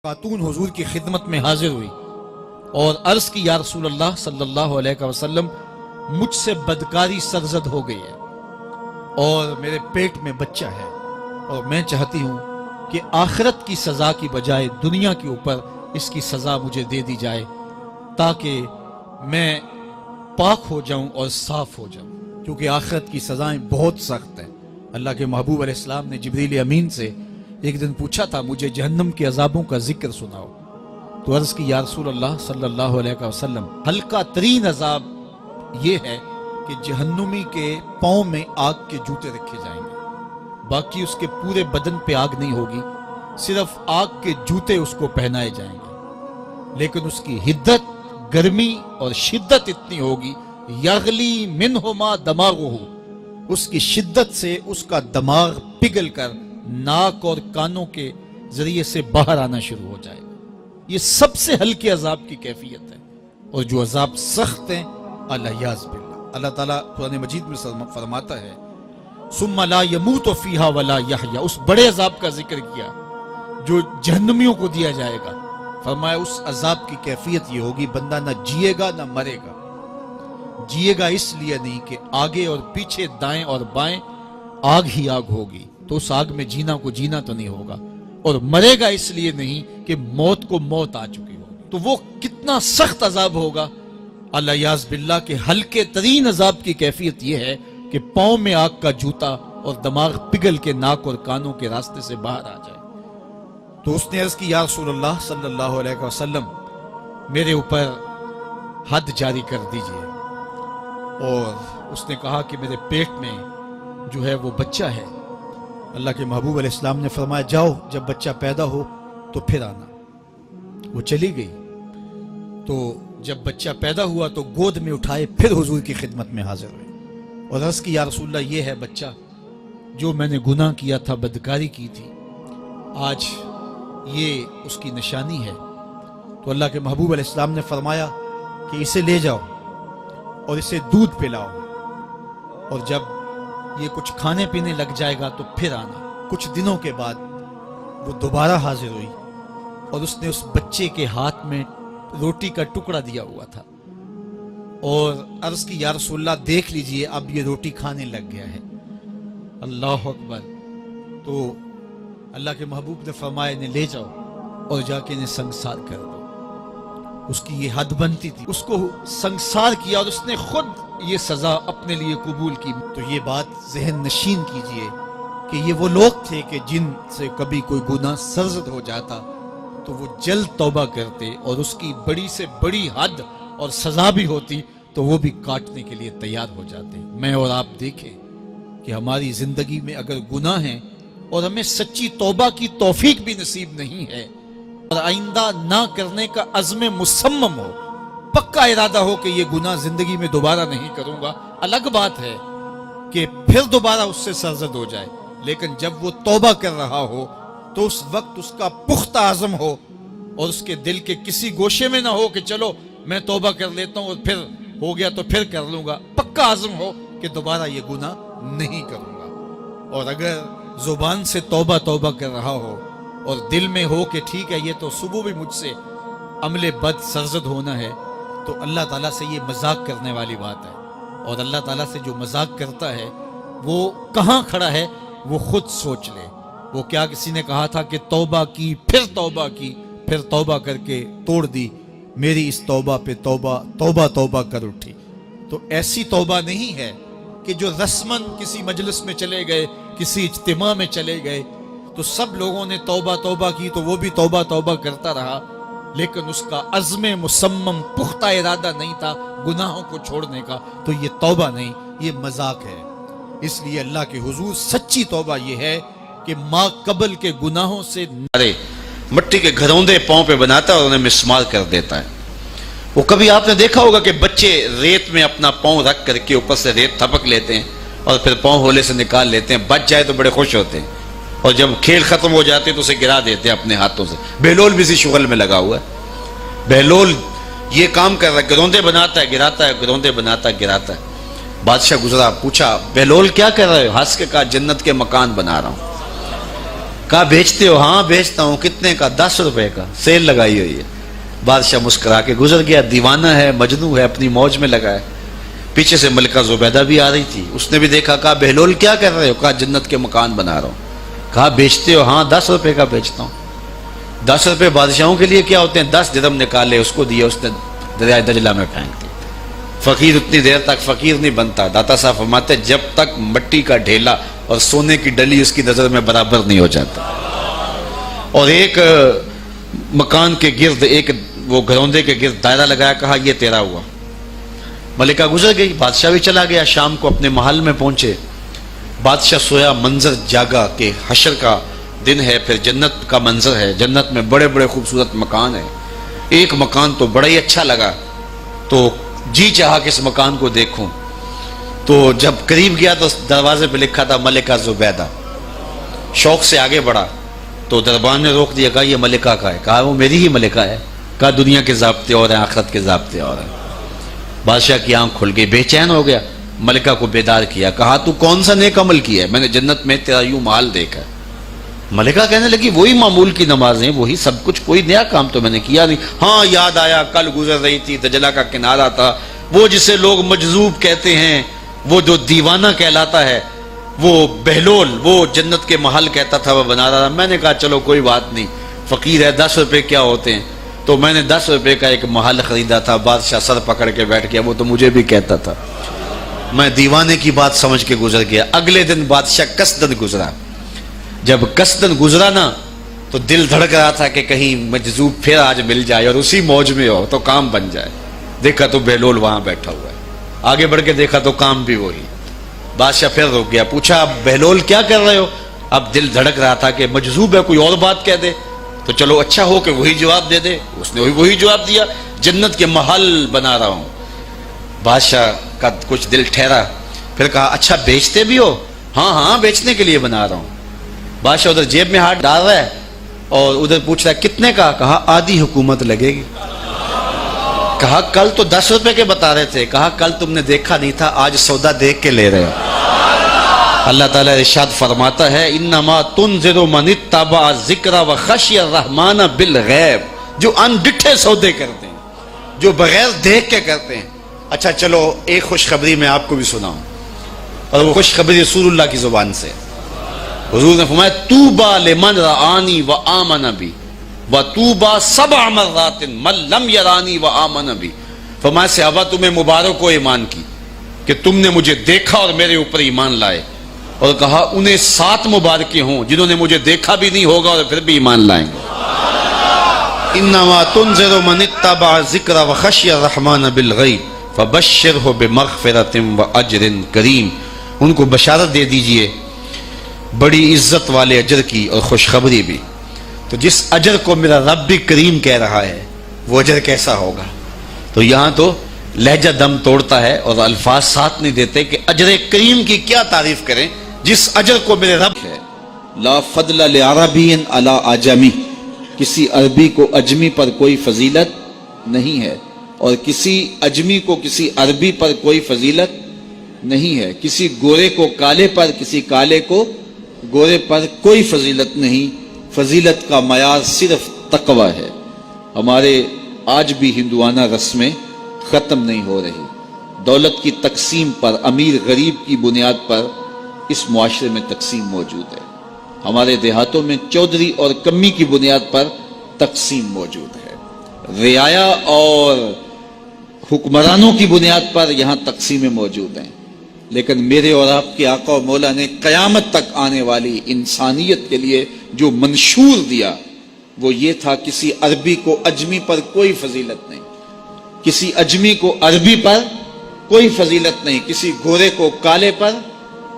خاتون حضور کی خدمت میں حاضر ہوئی اور عرض کی یا رسول اللہ صلی اللہ علیہ وسلم مجھ سے بدکاری سرزد ہو گئی ہے اور میرے پیٹ میں بچہ ہے اور میں چاہتی ہوں کہ آخرت کی سزا کی بجائے دنیا کے اوپر اس کی سزا مجھے دے دی جائے تاکہ میں پاک ہو جاؤں اور صاف ہو جاؤں، کیونکہ آخرت کی سزائیں بہت سخت ہیں۔ اللہ کے محبوب علیہ السلام نے جبریل امین سے ایک دن پوچھا تھا مجھے جہنم کے عذابوں کا ذکر سناؤ، تو عرض کی یا رسول اللہ صلی اللہ علیہ وسلم ہلکا ترین عذاب یہ ہے کہ جہنمی کے پاؤں میں آگ کے جوتے رکھے جائیں گے، باقی اس کے پورے بدن پہ آگ نہیں ہوگی، صرف آگ کے جوتے اس کو پہنائے جائیں گے، لیکن اس کی حدت، گرمی اور شدت اتنی ہوگی یغلی منہما دماغہ، اس کی شدت سے اس کا دماغ پگھل کر ناک اور کانوں کے ذریعے سے باہر آنا شروع ہو جائے گا۔ یہ سب سے ہلکے عذاب کی کیفیت ہے، اور جو عذاب سخت ہیں الیاذ باللہ، اللہ تعالیٰ قرآن مجید میں فرماتا ہے ثم لا يموت فیہا ولا یحیا، اس بڑے عذاب کا ذکر کیا جو جہنمیوں کو دیا جائے گا، فرمایا اس عذاب کی کیفیت یہ ہوگی بندہ نہ جیے گا نہ مرے گا۔ جیے گا اس لیے نہیں کہ آگے اور پیچھے دائیں اور بائیں آگ ہی آگ ہوگی، تو اس آگ میں جینا کو جینا تو نہیں ہوگا، اور مرے گا اس لیے نہیں کہ موت کو موت آ چکی ہوگی۔ تو وہ کتنا سخت عذاب ہوگا الیاذ باللہ کہ ہلکے ترین عذاب کی کیفیت یہ ہے کہ پاؤں میں آگ کا جوتا اور دماغ پگھل کے ناک اور کانوں کے راستے سے باہر آ جائے۔ تو اس نے عرض کی یا رسول اللہ صلی اللہ علیہ وسلم میرے اوپر حد جاری کر دیجئے، اور اس نے کہا کہ میرے پیٹ میں جو ہے وہ بچہ ہے۔ اللہ کے محبوب علیہ السلام نے فرمایا جاؤ جب بچہ پیدا ہو تو پھر آنا۔ وہ چلی گئی، تو جب بچہ پیدا ہوا تو گود میں اٹھائے پھر حضور کی خدمت میں حاضر ہوئے اور عرض کی یا رسول اللہ یہ ہے بچہ جو میں نے گناہ کیا تھا، بدکاری کی تھی، آج یہ اس کی نشانی ہے۔ تو اللہ کے محبوب علیہ السلام نے فرمایا کہ اسے لے جاؤ اور اسے دودھ پلاؤ، اور جب یہ کچھ کھانے پینے لگ جائے گا تو پھر آنا۔ کچھ دنوں کے بعد وہ دوبارہ حاضر ہوئی اور اس نے اس بچے کے ہاتھ میں روٹی کا ٹکڑا دیا ہوا تھا اور عرض کی یا رسول اللہ دیکھ لیجئے اب یہ روٹی کھانے لگ گیا ہے۔ اللہ اکبر۔ تو اللہ کے محبوب نے فرمایا انہیں لے جاؤ اور جا کے انہیں سنگسار کر دو۔ اس کی یہ حد بنتی تھی، اس کو سنگسار کیا اور اس نے خود یہ سزا اپنے لیے قبول کی۔ تو یہ بات ذہن نشین کیجئے کہ یہ وہ لوگ تھے کہ جن سے کبھی کوئی گناہ سرزد ہو جاتا تو وہ جلد توبہ کرتے، اور اس کی بڑی سے بڑی حد اور سزا بھی ہوتی تو وہ بھی کاٹنے کے لیے تیار ہو جاتے۔ میں اور آپ دیکھیں کہ ہماری زندگی میں اگر گناہ ہیں اور ہمیں سچی توبہ کی توفیق بھی نصیب نہیں ہے اور آئندہ نہ کرنے کا عزم مصمم ہو، پکا ارادہ ہو کہ یہ گناہ زندگی میں دوبارہ نہیں کروں گا، الگ بات ہے کہ پھر دوبارہ اس سے سرزد ہو جائے، لیکن جب وہ توبہ کر رہا ہو تو اس وقت اس کا پختہ عزم ہو اور اس کے دل کے کسی گوشے میں نہ ہو کہ چلو میں توبہ کر لیتا ہوں اور پھر ہو گیا تو پھر کر لوں گا، پکا عزم ہو کہ دوبارہ یہ گناہ نہیں کروں گا۔ اور اگر زبان سے توبہ توبہ کر رہا ہو اور دل میں ہو کہ ٹھیک ہے یہ تو صبح بھی مجھ سے عمل بد سرزد ہونا ہے، تو اللہ تعالیٰ سے یہ مذاق کرنے والی بات ہے، اور اللہ تعالیٰ سے جو مذاق کرتا ہے وہ کہاں کھڑا ہے وہ خود سوچ لے۔ وہ کیا کسی نے کہا تھا کہ توبہ کی پھر توبہ کر کے توڑ دی، میری اس توبہ پہ توبہ کر اٹھی۔ تو ایسی توبہ نہیں ہے کہ جو رسماً کسی مجلس میں چلے گئے، کسی اجتماع میں چلے گئے تو سب لوگوں نے توبہ کی تو وہ بھی توبہ کرتا رہا، لیکن اس کا عزم مصمم پختہ ارادہ نہیں تھا گناہوں کو چھوڑنے کا، تو یہ توبہ نہیں، یہ مذاق ہے۔ اس لیے اللہ کے حضور سچی توبہ یہ ہے کہ ماں قبل کے گناہوں سے مٹی کے گھروندے پاؤں پہ بناتا ہے اور انہیں مسمار کر دیتا ہے۔ وہ کبھی آپ نے دیکھا ہوگا کہ بچے ریت میں اپنا پاؤں رکھ کر کے اوپر سے ریت تھپک لیتے ہیں اور پھر پاؤں ہولے سے نکال لیتے ہیں، بچ جائے تو بڑے خوش ہوتے ہیں، اور جب کھیل ختم ہو جاتے تو اسے گرا دیتے ہیں اپنے ہاتھوں سے۔ بہلول بھی اسی شغل میں لگا ہوا ہے، بہلول یہ کام کر رہا ہے، گروندے بناتا ہے گراتا ہے، گروندے بناتا ہے گراتا ہے۔ بادشاہ گزرا، پوچھا بہلول کیا کر رہے ہو؟ ہنس کے کہا جنت کے مکان بنا رہا ہوں۔ کہا بیچتے ہو؟ ہاں بیچتا ہوں. کتنے کا؟ 10 روپے کا، سیل لگائی ہوئی ہے. بادشاہ مسکرا کے گزر گیا. دیوانہ ہے، مجنوں ہے، اپنی موج میں لگا ہے. پیچھے سے ملکہ زبیدہ بھی آ رہی تھی. اس نے بھی دیکھا. کہا بہلول کیا کر رہے ہو؟ کہا جنت کے مکان بنا رہا ہوں. کہا بیچتے ہو؟ ہاں 10 روپے کا بیچتا ہوں. 10 روپے بادشاہوں کے لیے کیا ہوتے ہیں؟ 10 درہم نکالے، اس کو دیے، اس نے دریائے دجلہ میں پھینک دی. فقیر اتنی دیر تک فقیر نہیں بنتا. داتا صاحب فرماتے جب تک مٹی کا ڈھیلا اور سونے کی ڈلی اس کی نظر میں برابر نہیں ہو جاتا. اور ایک مکان کے گرد، ایک وہ گھروندے کے گرد دائرہ لگایا. کہا یہ تیرا ہوا. ملکہ گزر گئی. بادشاہ بھی چلا گیا. شام کو اپنے محل میں پہنچے. بادشاہ سویا. منظر جاگا کہ حشر کا دن ہے، پھر جنت کا منظر ہے. جنت میں بڑے بڑے خوبصورت مکان ہیں. ایک مکان تو بڑا ہی اچھا لگا، تو جی چاہا کہ اس مکان کو دیکھوں. تو جب قریب گیا تو دروازے پہ لکھا تھا ملکہ زبیدہ. شوق سے آگے بڑھا تو دربان نے روک دیا. کہا یہ ملکہ کا ہے. کہا وہ میری ہی ملکہ ہے. کہا دنیا کے ضابطے اور ہیں، آخرت کے ضابطے اور ہیں. بادشاہ کی آنکھ کھل گئی، بے چین ہو گیا. ملکہ کو بیدار کیا. کہا تو کون سا نیک عمل کیا ہے؟ میں نے جنت میں تیرا یوں محل دیکھا. ملکہ کہنے لگی وہی معمول کی نمازیں، وہی سب کچھ، کوئی نیا کام تو میں نے کیا نہیں. ہاں یاد آیا، کل گزر رہی تھی، دجلہ کا کنارہ تھا، وہ جسے لوگ مجذوب کہتے ہیں، وہ جو دیوانہ کہلاتا ہے، وہ بہلول، وہ جنت کے محل کہتا تھا، وہ بنا رہا تھا. میں نے کہا چلو کوئی بات نہیں، فقیر ہے، 10 روپے کیا ہوتے ہیں. تو میں نے 10 روپے کا ایک محل خریدا تھا. بادشاہ سر پکڑ کے بیٹھ گیا. وہ تو مجھے بھی کہتا تھا. میں دیوانے کی بات سمجھ کے گزر گیا. اگلے دن بادشاہ قصدن گزرا. جب قصدن گزرا نا تو دل دھڑک رہا تھا کہ کہیں مجذوب پھر آج مل جائے اور اسی موج میں ہو تو کام بن جائے. دیکھا تو بہلول وہاں بیٹھا ہوا ہے. آگے بڑھ کے دیکھا تو کام بھی وہی. بادشاہ پھر رک گیا. پوچھا اب بہلول کیا کر رہے ہو؟ اب دل دھڑک رہا تھا کہ مجذوب ہے، کوئی اور بات کہہ دے تو چلو اچھا ہو کہ وہی جواب دے دے. اس نے وہی جواب دیا، جنت کے محل بنا رہا ہوں. بادشاہ کا کچھ دل ٹھہرا. پھر کہا اچھا بیچتے بھی ہو؟ ہاں ہاں بیچنے کے لیے بنا رہا ہوں. بادشاہ ادھر جیب میں ہاتھ ڈال رہا ہے اور ادھر پوچھ رہا ہے کتنے کا؟ کہا آدھی حکومت لگے گی. کہا کل تو 10 روپے کے بتا رہے تھے. کہا کل تم نے دیکھا نہیں تھا، آج سودا دیکھ کے لے رہے ہو. اللہ تعالیٰ ارشاد فرماتا ہے انما تنذر من اتبع ذکر وخشی الرحمن بالغیب. جو ان ڈٹھے سودے کرتے ہیں، جو بغیر دیکھ کے کرتے ہیں. اچھا چلو ایک خوشخبری میں آپ کو بھی سناؤں، اور وہ خوشخبری رسول اللہ کی زبان سے. حضور نے فرمایا طوبی لمن رآنی وآمن بی وطوبی 7 مرات من لم یرانی وآمن بی. فرمایا صحابہ تمہیں مبارک ہو ایمان کی کہ تم نے مجھے دیکھا اور میرے اوپر ایمان لائے. اور کہا انہیں 7 مبارکیں ہوں جنہوں نے مجھے دیکھا بھی نہیں ہوگا اور پھر بھی ایمان لائیں گے. انما تنذر من اتبع ذکر وخشی الرحمن بالغیب فبشرہ بمغفرۃ واجر کریم. ان کو بشارت دے دیجئے بڑی عزت والے اجر کی اور خوشخبری بھی. تو جس اجر کو میرا رب بھی کریم کہہ رہا ہے وہ اجر کیسا ہوگا. تو یہاں تو لہجہ دم توڑتا ہے اور الفاظ ساتھ نہیں دیتے کہ اجر کریم کی کیا تعریف کریں جس اجر کو میرے رب ہے. لا فضل لعربی علی اعجمی. کسی عربی کو اجمی پر کوئی فضیلت نہیں ہے، اور کسی اجمی کو کسی عربی پر کوئی فضیلت نہیں ہے. کسی گورے کو کالے پر، کسی کالے کو گورے پر کوئی فضیلت نہیں. فضیلت کا معیار صرف تقوی ہے. ہمارے آج بھی ہندوانہ رسمیں ختم نہیں ہو رہی. دولت کی تقسیم پر، امیر غریب کی بنیاد پر اس معاشرے میں تقسیم موجود ہے. ہمارے دیہاتوں میں چودھری اور کمی کی بنیاد پر تقسیم موجود ہے. رعایا اور حکمرانوں کی بنیاد پر یہاں تقسیمیں موجود ہیں. لیکن میرے اور آپ کے آقا و مولا نے قیامت تک آنے والی انسانیت کے لیے جو منشور دیا وہ یہ تھا کسی عربی کو اجمی پر کوئی فضیلت نہیں، کسی اجمی کو عربی پر کوئی فضیلت نہیں، کسی گورے کو کالے پر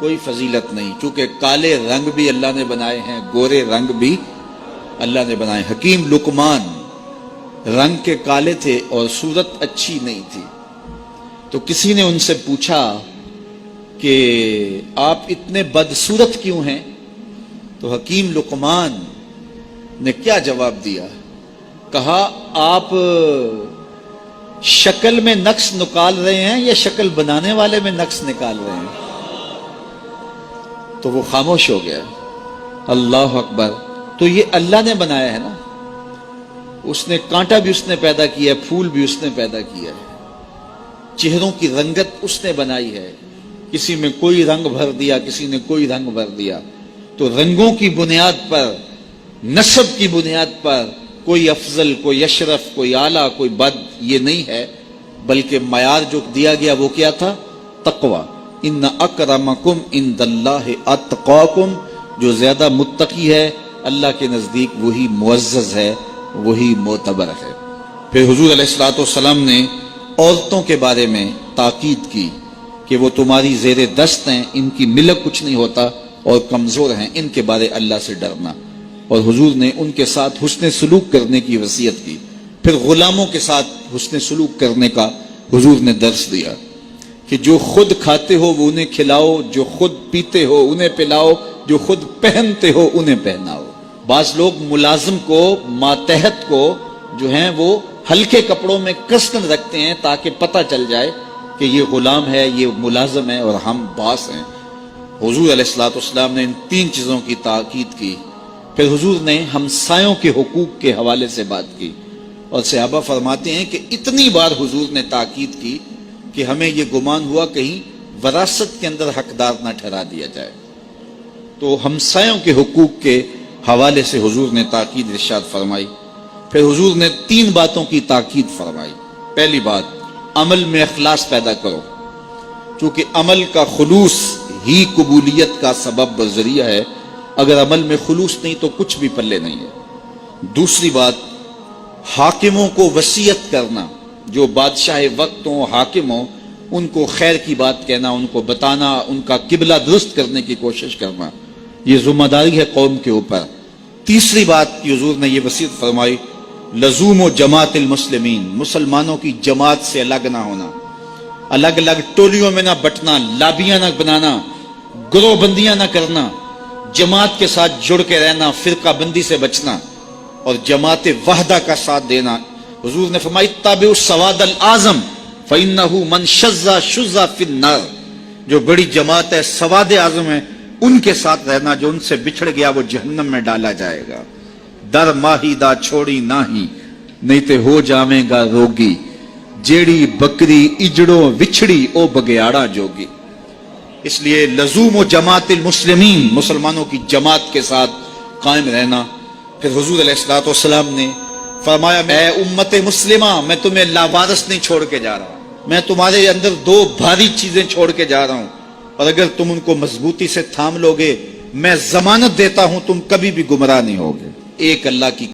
کوئی فضیلت نہیں. چونکہ کالے رنگ بھی اللہ نے بنائے ہیں، گورے رنگ بھی اللہ نے بنائے. حکیم لقمان رنگ کے کالے تھے اور صورت اچھی نہیں تھی. تو کسی نے ان سے پوچھا کہ آپ اتنے بدصورت کیوں ہیں؟ تو حکیم لقمان نے کیا جواب دیا؟ کہا آپ شکل میں نقص نکال رہے ہیں یا شکل بنانے والے میں نقص نکال رہے ہیں؟ تو وہ خاموش ہو گیا. اللہ اکبر. تو یہ اللہ نے بنایا ہے نا, اس نے کانٹا بھی اس نے پیدا کیا ہے, پھول بھی اس نے پیدا کیا ہے, چہروں کی رنگت اس نے بنائی ہے, کسی میں کوئی رنگ بھر دیا, کسی نے کوئی رنگ بھر دیا. تو رنگوں کی بنیاد پر, نسب کی بنیاد پر کوئی افضل, کوئی اشرف, کوئی اعلیٰ, کوئی بد, یہ نہیں ہے, بلکہ معیار جو دیا گیا وہ کیا تھا؟ تقوی. ان اکرمکم عند اللہ اتقاکم, جو زیادہ متقی ہے اللہ کے نزدیک وہی معزز ہے, وہی معتبر ہے. پھر حضور علیہ الصلوۃ والسلام نے عورتوں کے بارے میں تاکید کی کہ وہ تمہاری زیر دست ہیں, ان کی ملک کچھ نہیں ہوتا اور کمزور ہیں, ان کے بارے اللہ سے ڈرنا. اور حضور نے ان کے ساتھ حسن سلوک کرنے کی وصیت کی. پھر غلاموں کے ساتھ حسن سلوک کرنے کا حضور نے درس دیا کہ جو خود کھاتے ہو وہ انہیں کھلاؤ, جو خود پیتے ہو انہیں پلاؤ, جو خود پہنتے ہو انہیں پہناؤ. بعض لوگ ملازم کو, ماتحت کو جو ہیں وہ ہلکے کپڑوں میں کسن رکھتے ہیں تاکہ پتہ چل جائے کہ یہ غلام ہے, یہ ملازم ہے اور ہم باس ہیں. حضور علیہ الصلوۃ والسلام نے ان 3 چیزوں کی تاکید کی. پھر حضور نے ہمسایوں کے حقوق کے حوالے سے بات کی, اور صحابہ فرماتے ہیں کہ اتنی بار حضور نے تاکید کی کہ ہمیں یہ گمان ہوا کہیں وراثت کے اندر حقدار نہ ٹھہرا دیا جائے. تو ہمسایوں کے حقوق کے حوالے سے حضور نے تاکید ارشاد فرمائی. پھر حضور نے 3 باتوں کی تاکید فرمائی. پہلی بات, عمل میں اخلاص پیدا کرو, چونکہ عمل کا خلوص ہی قبولیت کا سبب و ذریعہ ہے. اگر عمل میں خلوص نہیں تو کچھ بھی پلے نہیں ہے. دوسری بات, حاکموں کو وصیت کرنا, جو بادشاہ وقت ہوں, حاکم ہوں, ان کو خیر کی بات کہنا, ان کو بتانا, ان کا قبلہ درست کرنے کی کوشش کرنا, یہ ذمہ داری ہے قوم کے اوپر. تیسری بات کی حضور نے یہ وصیت فرمائی, لزوم و جماعت المسلمین, مسلمانوں کی جماعت سے الگ نہ ہونا, الگ الگ ٹولیوں میں نہ بٹنا, لابیاں نہ بنانا, گروہ بندیاں نہ کرنا, جماعت کے ساتھ جڑ کے رہنا, فرقہ بندی سے بچنا اور جماعت وحدہ کا ساتھ دینا. حضور نے فرمائی, تابعوا السواد الاعظم فإنہ من شذ شذ فی النار, جو بڑی جماعت ہے, سواد اعظم ہے, ان کے ساتھ رہنا, جو ان سے بچھڑ گیا وہ جہنم میں ڈالا جائے گا. در ماہی دا چھوڑی ناہی, نہیں تے ہو جاویں گا روگی, جیڑی بکری اجڑوں وچھڑی او بگیاڑا جوگی. اس لیے لزوم و جماعت المسلمین, مسلمانوں کی جماعت کے ساتھ قائم رہنا. پھر حضور علیہ الصلوۃ والسلام نے فرمایا, اے امت مسلمہ, میں تمہیں لاوارث نہیں چھوڑ کے جا رہا, میں تمہارے اندر 2 بھاری چیزیں چھوڑ کے جا رہا ہوں, اور اگر تم ان کو مضبوطی سے تھام لوگے, میں ضمانت دیتا ہوں تم کبھی بھی گمراہ نہیں ہوگے. ایک اللہ کی